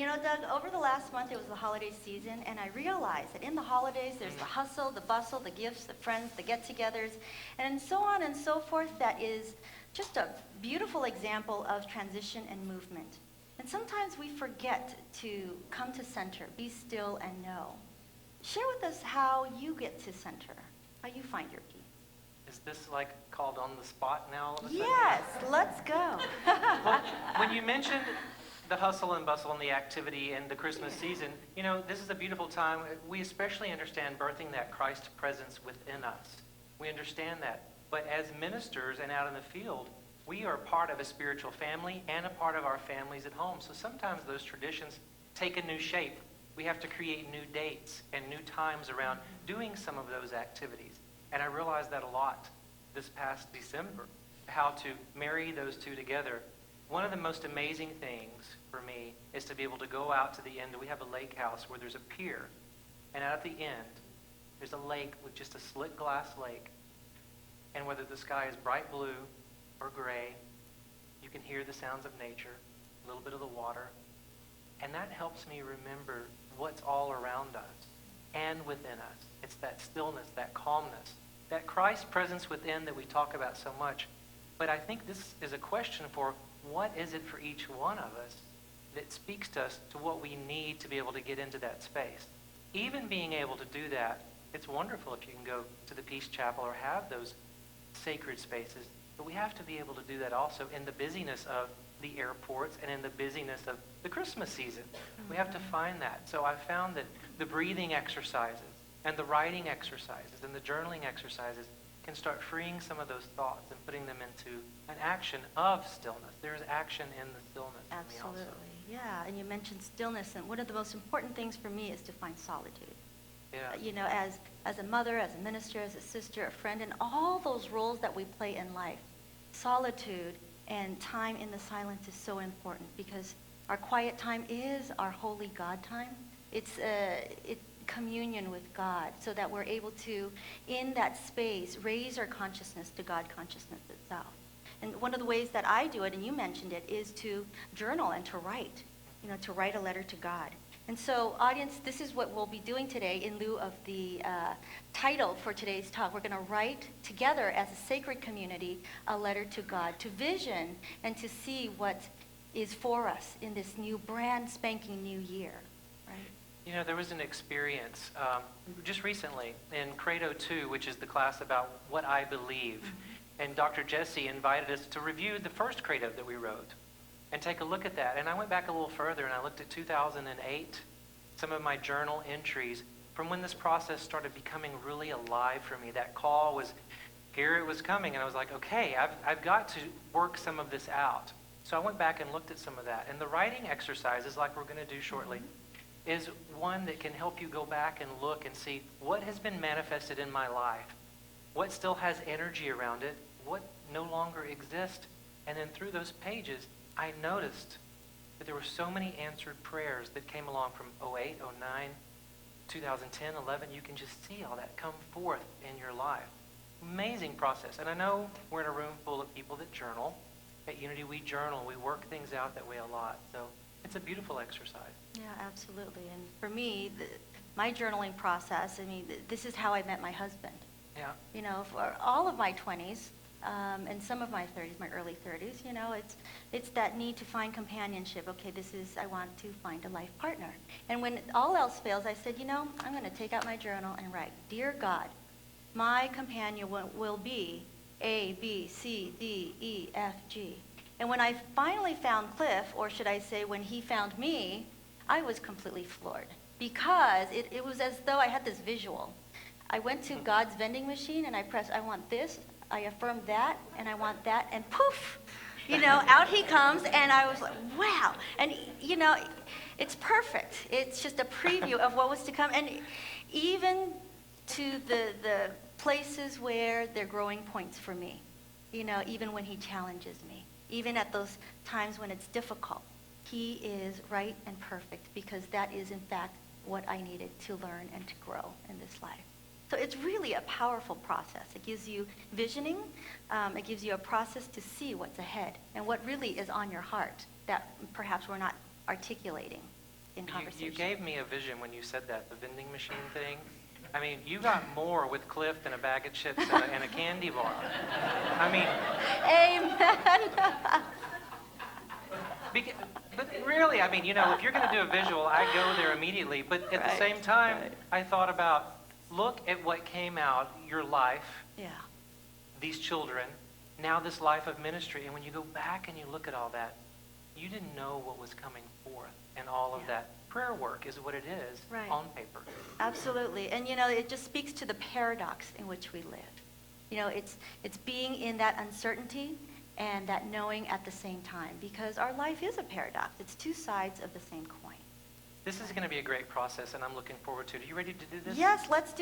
You know, Doug, over the last month, it was the holiday season, and I realized that in the holidays, there's the hustle, the bustle, the gifts, the friends, the get-togethers, and so on and so forth. That is just a beautiful example of transition and movement. And sometimes we forget to come to center, be still, and know. Share with us how you get to center, how you find your peace. Is this like called on the spot now all of a sudden? Yes, let's go. Well, when you mentioned the hustle and bustle and the activity and the Christmas season, you know, this is a beautiful time. We especially understand birthing that Christ presence within us. We understand that. But as ministers and out in the field, we are part of a spiritual family and a part of our families at home. So sometimes those traditions take a new shape. We have to create new dates and new times around doing some of those activities. And I realized that a lot this past December, how to marry those two together. One of the most amazing things for me is to be able to go out to the end. We have a lake house where there's a pier. And out at the end, there's a lake with just a slick glass lake. And whether the sky is bright blue or gray, you can hear the sounds of nature, a little bit of the water. And that helps me remember what's all around us and within us. It's that stillness, that calmness, that Christ presence within that we talk about so much. But I think this is a question for what is it for each one of us that speaks to us to what we need to be able to get into that space. Even being able to do that, it's wonderful if you can go to the Peace Chapel or have those sacred spaces. But we have to be able to do that also in the busyness of the airports and in the busyness of the Christmas season. We have to find that. So I found that the breathing exercises and the writing exercises and the journaling exercises can start freeing some of those thoughts and putting them into an action of stillness. There's action in the stillness. Absolutely, yeah. And you mentioned stillness, and one of the most important things for me is to find solitude. Yeah. You know, as a mother, as a minister, as a sister, a friend, and all those roles that we play in life, solitude and time in the silence is so important because our quiet time is our holy God time. It's communion with God so that we're able to, in that space, raise our consciousness to God consciousness itself. And one of the ways that I do it, and you mentioned it, is to journal and to write, to write a letter to God. And so, audience, this is what we'll be doing today in lieu of the title for today's talk. We're going to write together as a sacred community a letter to God, to vision and to see what is for us in this new, brand spanking new year, right? You know, there was an experience just recently in Credo 2, which is the class about what I believe. And Dr. Jesse invited us to review the first Credo that we wrote and take a look at that. And I went back a little further and I looked at 2008, some of my journal entries from when this process started becoming really alive for me. That call was, here it was coming. And I was like, okay, I've got to work some of this out. So I went back and looked at some of that. And the writing exercises, like we're going to do shortly, is one that can help you go back and look and see what has been manifested in my life, what still has energy around it, what no longer exists. And then through those pages, I noticed that there were so many answered prayers that came along from 08, 09, 2010, 11. You can just see all that come forth in your life. Amazing process. And I know we're in a room full of people that journal. At Unity, we journal. We work things out that way a lot. So it's a beautiful exercise. Yeah, absolutely. And for me, my journaling process, this is how I met my husband. Yeah. For all of my 20s and some of my 30s, my early 30s, it's that need to find companionship. Okay, I want to find a life partner. And when all else fails, I said, I'm going to take out my journal and write, Dear God, my companion will be A, B, C, D, E, F, G. And when I finally found Cliff, or should I say when he found me, I was completely floored because it was as though I had this visual. I went to God's vending machine and I pressed, I want this, I affirmed that, and I want that, and poof, out he comes, and I was like, wow. And, it's perfect. It's just a preview of what was to come. And even to the places where they're growing points for me, even when he challenges me, even at those times when it's difficult, he is right and perfect because that is, in fact, what I needed to learn and to grow in this life. So it's really a powerful process. It gives you visioning. It gives you a process to see what's ahead and what really is on your heart that perhaps we're not articulating. in You conversation. gave me a vision when you said that, the vending machine thing. I mean, you got more with Cliff than a bag of chips and a candy bar. I mean, Amen. but really, I mean, if you're going to do a visual, I go there immediately. But at the Right, same time, right. I thought about, look at what came out, your life, Yeah, these children, now this life of ministry. And when you go back and you look at all that, you didn't know what was coming forth. And all of Yeah. that prayer work is what it is Right. on paper. absolutely. And it just speaks to the paradox in which we live. It's being in that uncertainty and that knowing at the same time, because our life is a paradox. It's two sides of the same coin. This is going to be a great process, and I'm looking forward to it. Are you ready to do this? Yes, let's do